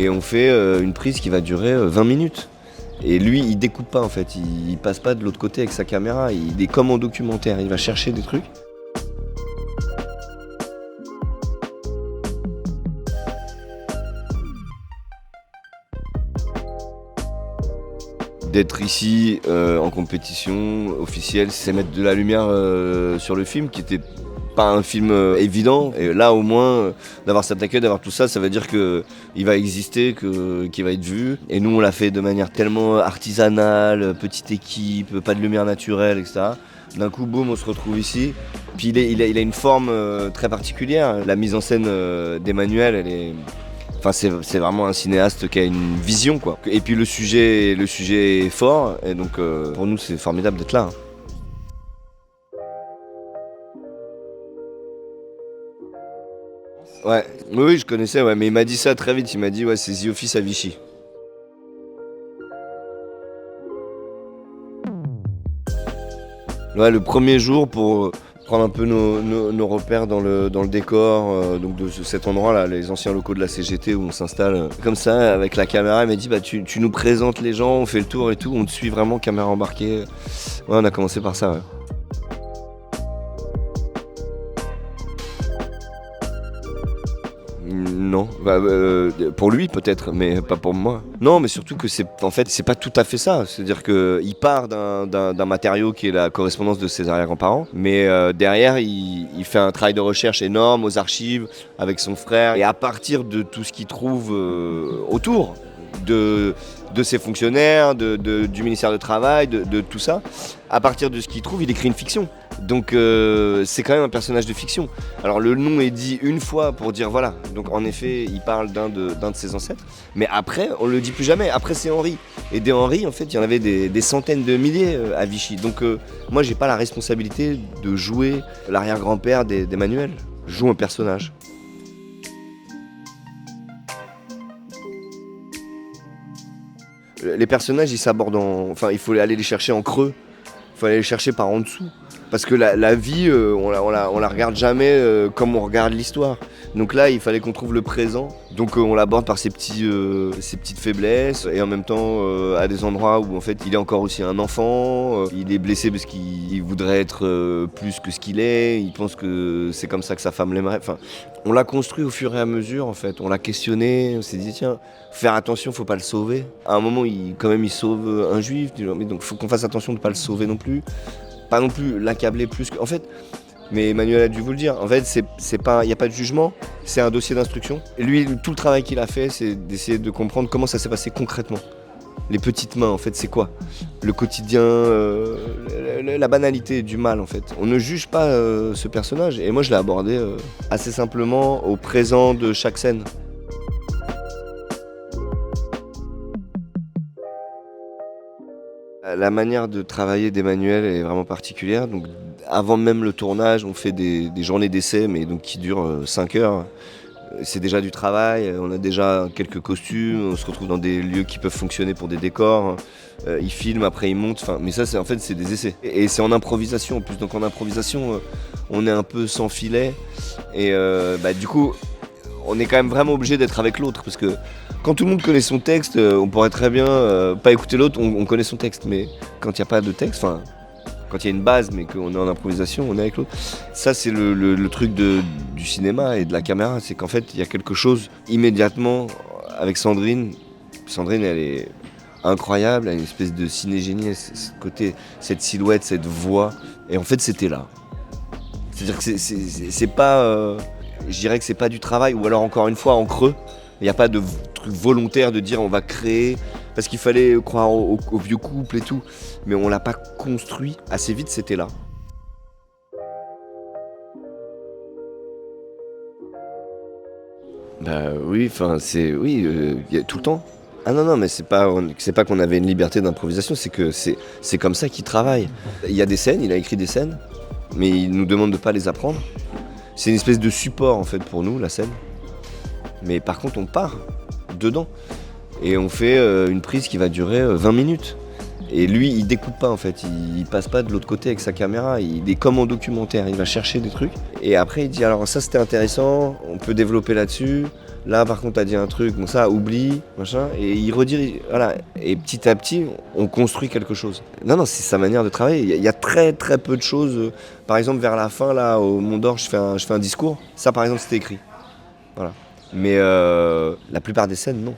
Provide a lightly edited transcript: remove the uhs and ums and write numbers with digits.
Et on fait une prise qui va durer 20 minutes. Et lui, il découpe pas en fait, il passe pas de l'autre côté avec sa caméra, il est comme en documentaire, il va chercher des trucs. D'être ici en compétition officielle, c'est mettre de la lumière sur le film qui était pas un film évident. Et là au moins, d'avoir cet accueil, d'avoir tout ça, ça veut dire qu'il va exister, qu'il va être vu. Et nous on l'a fait de manière tellement artisanale, petite équipe, pas de lumière naturelle, etc. D'un coup, boum, on se retrouve ici. Puis il a une forme très particulière. La mise en scène d'Emmanuel, elle est... Enfin, c'est vraiment un cinéaste qui a une vision, quoi. Et puis le sujet est fort, et donc pour nous c'est formidable d'être là. Ouais, oui, je connaissais, ouais, mais il m'a dit ça très vite. Il m'a dit, ouais, c'est The Office à Vichy. Ouais, le premier jour pour prendre un peu nos repères dans le décor donc de cet endroit-là, les anciens locaux de la CGT où on s'installe comme ça avec la caméra. Il m'a dit bah tu nous présentes les gens, on fait le tour et tout, on te suit vraiment caméra embarquée. Ouais, on a commencé par ça. Ouais. Non, pour lui peut-être, mais pas pour moi. Non, mais surtout que c'est pas tout à fait ça. C'est-à-dire qu'il part d'un matériau qui est la correspondance de ses arrière-grands-parents, mais derrière il fait un travail de recherche énorme aux archives avec son frère, et à partir de tout ce qu'il trouve autour de ses fonctionnaires, du ministère du Travail, de tout ça, à partir de ce qu'il trouve, il écrit une fiction. Donc c'est quand même un personnage de fiction. Alors le nom est dit une fois pour dire voilà. Donc en effet, il parle d'un de ses ancêtres. Mais après, on le dit plus jamais. Après, c'est Henri. Et des Henri, en fait, il y en avait des centaines de milliers à Vichy. Donc moi, j'ai pas la responsabilité de jouer l'arrière-grand-père d'Emmanuel. Je joue un personnage. Les personnages, ils s'abordent Enfin, il faut aller les chercher en creux. Il faut aller les chercher par en dessous. Parce que la vie, on la regarde jamais comme on regarde l'histoire. Donc là, il fallait qu'on trouve le présent. Donc on l'aborde par ses petites faiblesses, et en même temps à des endroits où en fait il est encore aussi un enfant. Il est blessé parce qu'il voudrait être plus que ce qu'il est. Il pense que c'est comme ça que sa femme l'aimerait. Enfin, on l'a construit au fur et à mesure en fait. On l'a questionné. On s'est dit tiens, faire attention, faut pas le sauver. À un moment, il sauve un juif. Mais donc faut qu'on fasse attention de pas le sauver non plus. Pas non plus l'accabler plus que... En fait, mais Emmanuel a dû vous le dire, en fait, il n'y a pas de jugement, c'est un dossier d'instruction. Et lui, tout le travail qu'il a fait, c'est d'essayer de comprendre comment ça s'est passé concrètement. Les petites mains, en fait, c'est quoi? Le quotidien, la banalité du mal, en fait. On ne juge pas ce personnage, et moi, je l'ai abordé assez simplement au présent de chaque scène. La manière de travailler d'Emmanuel est vraiment particulière. Donc, avant même le tournage, on fait des journées d'essai, mais donc qui durent 5 heures. C'est déjà du travail, on a déjà quelques costumes, on se retrouve dans des lieux qui peuvent fonctionner pour des décors. Ils filment, après ils montent. Mais ça, c'est des essais. Et c'est en improvisation en plus. Donc en improvisation, on est un peu sans filet. Et du coup, on est quand même vraiment obligé d'être avec l'autre, parce que quand tout le monde connaît son texte, on pourrait très bien pas écouter l'autre, on connaît son texte, mais quand il n'y a pas de texte, enfin, quand il y a une base mais qu'on est en improvisation, on est avec l'autre. Ça, c'est le truc du cinéma et de la caméra, c'est qu'en fait, il y a quelque chose immédiatement avec Sandrine. Sandrine, elle est incroyable, elle a une espèce de cinégénie, ce côté, cette silhouette, cette voix, et en fait, c'était là. C'est-à-dire que c'est pas... je dirais que c'est pas du travail, ou alors encore une fois en creux. Il n'y a pas de truc volontaire de dire on va créer, parce qu'il fallait croire au vieux couple et tout, mais on l'a pas construit assez vite, c'était là. Bah oui, enfin y a tout le temps. Ah non, mais c'est pas qu'on avait une liberté d'improvisation, c'est que c'est comme ça qu'il travaille. Il y a des scènes, il a écrit des scènes, mais il nous demande de pas les apprendre. C'est une espèce de support en fait pour nous, la scène. Mais par contre, on part dedans et on fait une prise qui va durer 20 minutes. Et lui, il découpe pas en fait, il passe pas de l'autre côté avec sa caméra, il est comme en documentaire, il va chercher des trucs. Et après, il dit alors ça c'était intéressant, on peut développer là-dessus. là par contre t'as dit un truc, bon ça oublie, machin, et il redirige, voilà. Et petit à petit, on construit quelque chose. Non, non, c'est sa manière de travailler. Il y a très très peu de choses. Par exemple, vers la fin, là, au Mont d'Or, je fais un discours. Ça, par exemple, c'était écrit. Voilà. Mais la plupart des scènes, non.